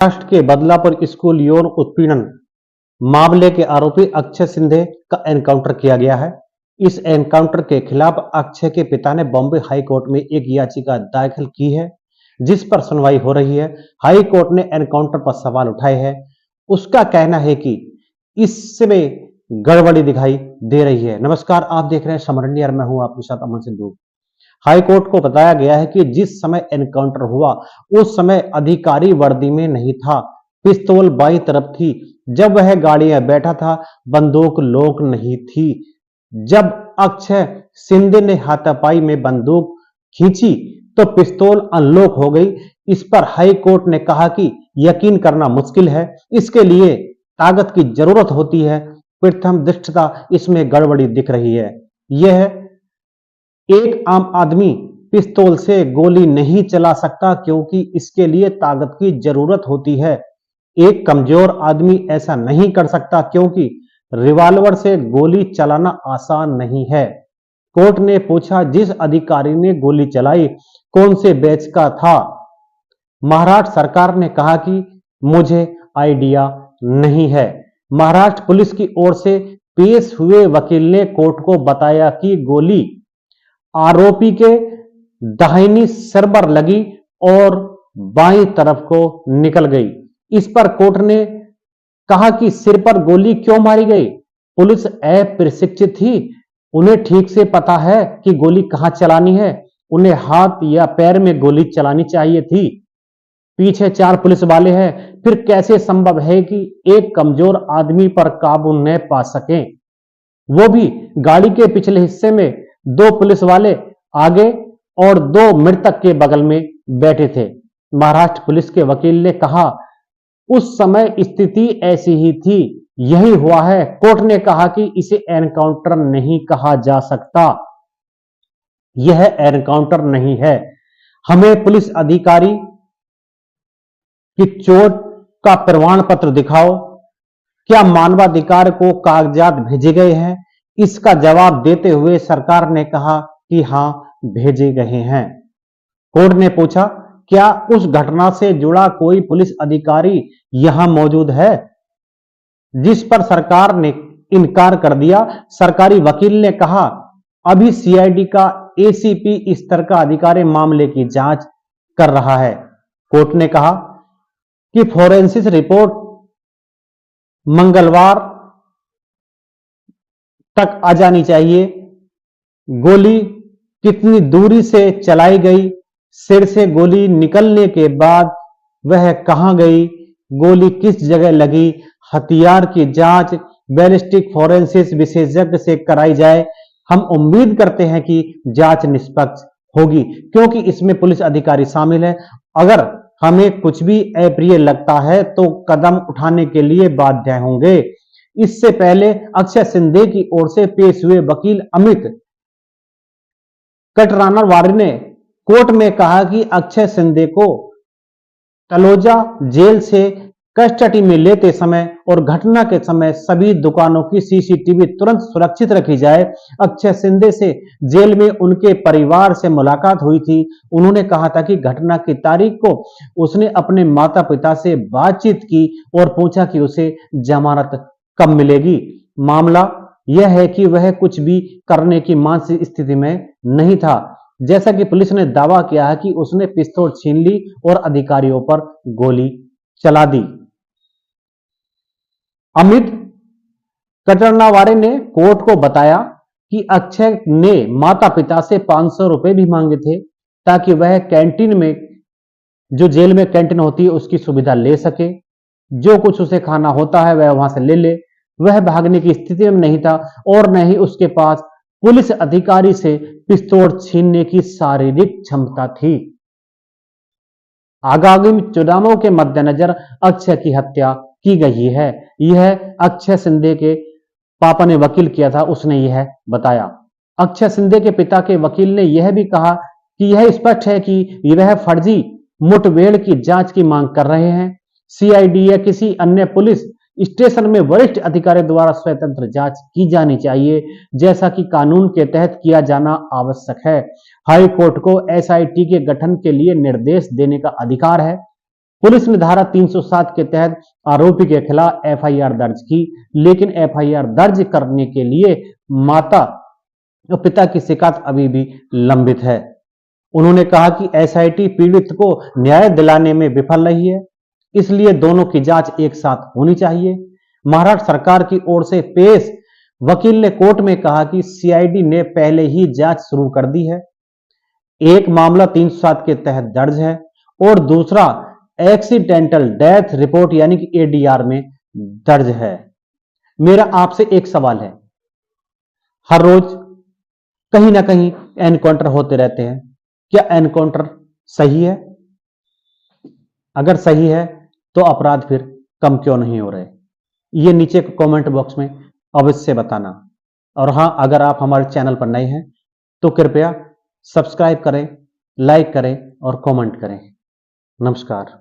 महाराष्ट्र के बदलापुर स्कूल यौन उत्पीड़न मामले के आरोपी अक्षय सिंधे का एनकाउंटर किया गया है। इस एनकाउंटर के खिलाफ अक्षय के पिता ने बॉम्बे हाई कोर्ट में एक याचिका दाखिल की है, जिस पर सुनवाई हो रही है। हाई कोर्ट ने एनकाउंटर पर सवाल उठाए हैं। उसका कहना है कि इसमें गड़बड़ी दिखाई दे रही है। नमस्कार, आप देख रहे हैं समर इंडिया, मैं हूं आपके साथ अमन सिद्धू। हाई कोर्ट को बताया गया है कि जिस समय एनकाउंटर हुआ उस समय अधिकारी वर्दी में नहीं था, पिस्तौल बाईं तरफ थी। जब वह गाड़ी में बैठा था, बंदूक लॉक नहीं थी। जब अक्षय सिंधे ने हाथापाई में बंदूक खींची तो पिस्तौल अनलॉक हो गई। इस पर हाई कोर्ट ने कहा कि यकीन करना मुश्किल है, इसके लिए ताकत की जरूरत होती है। प्रथम दृष्टया इसमें गड़बड़ी दिख रही है। यह एक आम आदमी पिस्तौल से गोली नहीं चला सकता, क्योंकि इसके लिए ताकत की जरूरत होती है। एक कमजोर आदमी ऐसा नहीं कर सकता, क्योंकि रिवॉल्वर से गोली चलाना आसान नहीं है। कोर्ट ने पूछा, जिस अधिकारी ने गोली चलाई कौन से बैच का था? महाराष्ट्र सरकार ने कहा कि मुझे आइडिया नहीं है। महाराष्ट्र पुलिस की ओर से पेश हुए वकील ने कोर्ट को बताया कि गोली आरोपी के दाहिनी सिर पर लगी और बाईं तरफ को निकल गई। इस पर कोर्ट ने कहा कि सिर पर गोली क्यों मारी गई? पुलिस अप्रशिक्षित थी, उन्हें ठीक से पता है कि गोली कहां चलानी है। उन्हें हाथ या पैर में गोली चलानी चाहिए थी। पीछे 4 पुलिस वाले हैं, फिर कैसे संभव है कि एक कमजोर आदमी पर काबू न पा सकें? वो भी गाड़ी के पिछले हिस्से में 2 पुलिस वाले आगे और 2 मृतक के बगल में बैठे थे। महाराष्ट्र पुलिस के वकील ने कहा, उस समय स्थिति ऐसी ही थी, यही हुआ है। कोर्ट ने कहा कि इसे एनकाउंटर नहीं कहा जा सकता। यह एनकाउंटर नहीं है। हमें पुलिस अधिकारी की चोट का प्रमाण पत्र दिखाओ। क्या मानवाधिकार को कागजात भेजे गए हैं? इसका जवाब देते हुए सरकार ने कहा कि हां, भेजे गए हैं। कोर्ट ने पूछा, क्या उस घटना से जुड़ा कोई पुलिस अधिकारी यहां मौजूद है? जिस पर सरकार ने इनकार कर दिया। सरकारी वकील ने कहा, अभी सीआईडी का एसीपी स्तर का अधिकारी मामले की जांच कर रहा है। कोर्ट ने कहा कि फोरेंसिक रिपोर्ट मंगलवार तक आ जानी चाहिए। गोली कितनी दूरी से चलाई गई? सिर से गोली निकलने के बाद वह कहां गई? गोली किस जगह लगी? हथियार की जांच बैलिस्टिक फोरेंसिक विशेषज्ञ से कराई जाए। हम उम्मीद करते हैं कि जांच निष्पक्ष होगी, क्योंकि इसमें पुलिस अधिकारी शामिल है। अगर हमें कुछ भी अप्रिय लगता है तो कदम उठाने के लिए बाध्य होंगे। इससे पहले अक्षय सिंधे की ओर से पेश हुए वकील अमित कटरानावारे ने कोर्ट में कहा कि अक्षय सिंधे को तलोजा जेल से कस्टडी में लेते समय और घटना के समय सभी दुकानों की सीसीटीवी तुरंत सुरक्षित रखी जाए। अक्षय सिंधे से जेल में उनके परिवार से मुलाकात हुई थी। उन्होंने कहा था कि घटना की तारीख को उसने अपने माता पिता से बातचीत की और पूछा कि उसे जमानत कब मिलेगी। मामला यह है कि वह कुछ भी करने की मानसिक स्थिति में नहीं था, जैसा कि पुलिस ने दावा किया है कि उसने पिस्तौल छीन ली और अधिकारियों पर गोली चला दी। अमित कटरानावारे ने कोर्ट को बताया कि अक्षय ने माता पिता से 500 रुपए भी मांगे थे, ताकि वह कैंटीन में, जो जेल में कैंटीन होती है, उसकी सुविधा ले सके। जो कुछ उसे खाना होता है वह वहां से ले ले। वह भागने की स्थिति में नहीं था और न ही उसके पास पुलिस अधिकारी से पिस्तौल छीनने की शारीरिक क्षमता थी। आगामी चुनावों के मद्देनजर अक्षय की हत्या की गई है। यह अक्षय सिंधे के पापा ने वकील किया था, उसने यह बताया। अक्षय सिंधे के पिता के वकील ने यह भी कहा कि यह स्पष्ट है कि वह फर्जी मुठभेड़ की जांच की मांग कर रहे हैं। सीआईडी या किसी अन्य पुलिस स्टेशन में वरिष्ठ अधिकारी द्वारा स्वतंत्र जांच की जानी चाहिए, जैसा कि कानून के तहत किया जाना आवश्यक है। हाई कोर्ट को एसआईटी के गठन के लिए निर्देश देने का अधिकार है। पुलिस ने धारा 307 के तहत आरोपी के खिलाफ एफआईआर दर्ज की, लेकिन एफआईआर दर्ज करने के लिए माता और पिता की शिकायत अभी भी लंबित है। उन्होंने कहा कि एसआईटी पीड़ित को न्याय दिलाने में विफल रही है, इसलिए दोनों की जांच एक साथ होनी चाहिए। महाराष्ट्र सरकार की ओर से पेश वकील ने कोर्ट में कहा कि सीआईडी ने पहले ही जांच शुरू कर दी है। एक मामला 307 के तहत दर्ज है और दूसरा एक्सीडेंटल डेथ रिपोर्ट यानी कि एडीआर में दर्ज है। मेरा आपसे एक सवाल है, हर रोज कहीं ना कहीं एनकाउंटर होते रहते हैं, क्या एनकाउंटर सही है? अगर सही है तो अपराध फिर कम क्यों नहीं हो रहे? ये नीचे कमेंट बॉक्स में अवश्य बताना। और हां, अगर आप हमारे चैनल पर नए हैं तो कृपया सब्सक्राइब करें, लाइक करें और कमेंट करें। नमस्कार।